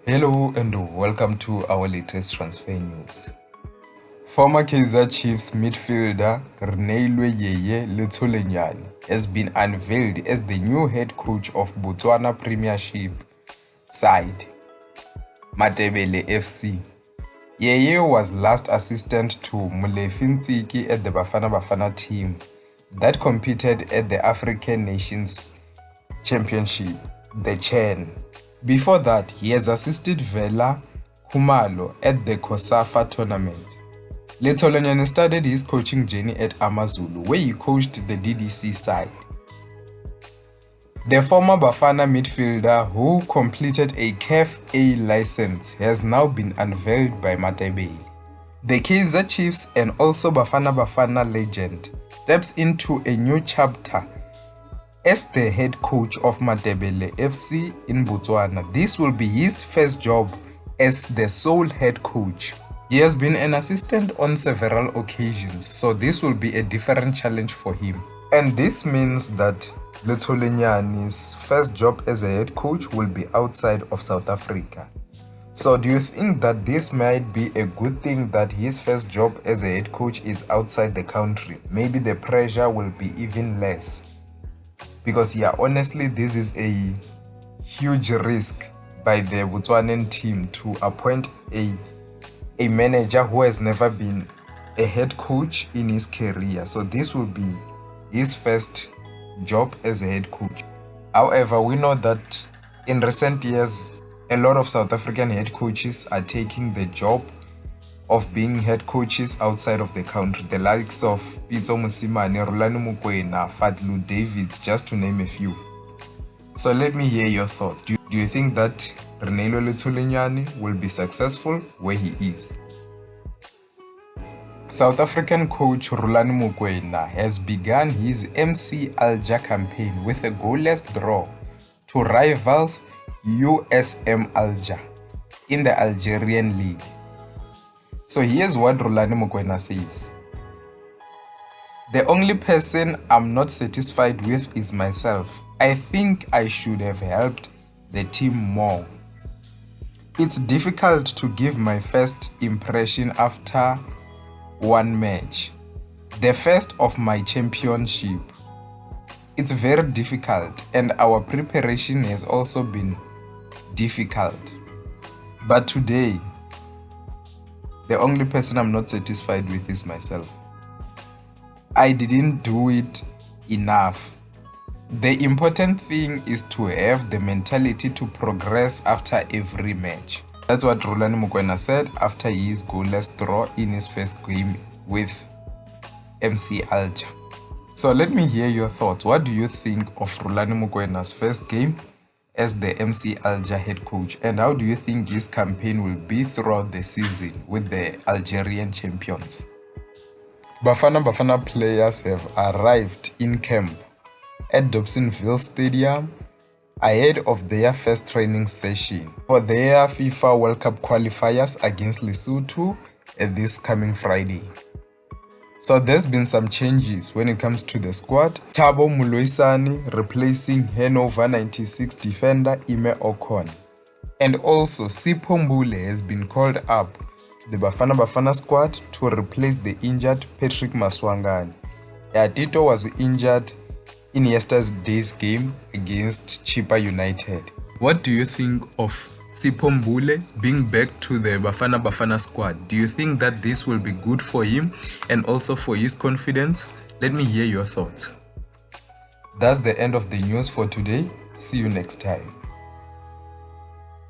Hello and welcome to our latest transfer news. Former Kaizer Chiefs midfielder Renailwe Yeye Letsolenyane has been unveiled as the new head coach of Botswana Premiership side, Matebele FC. Yeye was last assistant to Molefi Ntsiki at the Bafana Bafana team that competed at the African Nations Championship, the CHAN. Before that, he has assisted Vela Khumalo at the COSAFA tournament. Letsolenyane started his coaching journey at Amazulu, where he coached the DDC side. The former Bafana midfielder, who completed a CAF A license, has now been unveiled by Matebele. The Kaizer Chiefs and also Bafana Bafana legend steps into a new chapter as the head coach of Matebele FC in Botswana. This will be his first job as the sole head coach. He has been an assistant on several occasions, so this will be a different challenge for him. And this means that Letsolenyane's first job as a head coach will be outside of South Africa. So do you think that this might be a good thing that his first job as a head coach is outside the country? Maybe the pressure will be even less. Because honestly, this is a huge risk by the Botswanan team to appoint a manager who has never been a head coach in his career. So this will be his first job as a head coach. However, we know that in recent years, a lot of South African head coaches are taking the job of being head coaches outside of the country, the likes of Pitso Mosimane, Rulani Mokoena, Fadlu Davids, just to name a few. So let me hear your thoughts. Do you think that Renailwe Letsolenyane will be successful where he is? South African coach Rulani Mokoena has begun his MC Alger campaign with a goalless draw to rivals USM Alger in the Algerian League. So here's what Rulani Mokoena says. The only person I'm not satisfied with is myself. I think I should have helped the team more. It's difficult to give my first impression after one match, the first of my championship. It's very difficult, and our preparation has also been difficult. But today, the only person I'm not satisfied with is myself. I didn't do it enough. The important thing is to have the mentality to progress after every match. That's what Rulani Mokoena said after his goalless draw in his first game with MC Alger. So let me hear your thoughts. What do you think of Rulani Mokoena's first game as the MC Alger head coach, and how do you think his campaign will be throughout the season with the Algerian champions? Bafana players have arrived in camp at Dobsonville Stadium ahead of their first training session for their FIFA World Cup qualifiers against Lesotho this coming Friday. So there's been some changes when it comes to the squad. Thabo Moloisane replacing Hannover 96 defender Ime Ocon. And also Sipho Mbule has been called up to the Bafana squad to replace the injured Patrick Maswangane. Tito was injured in yesterday's game against Chippa United. What do you think of Sipho Mbule being back to the Bafana squad? Do you think that this will be good for him and also for his confidence? Let me hear your thoughts. That's the end of the news for today. See you next time.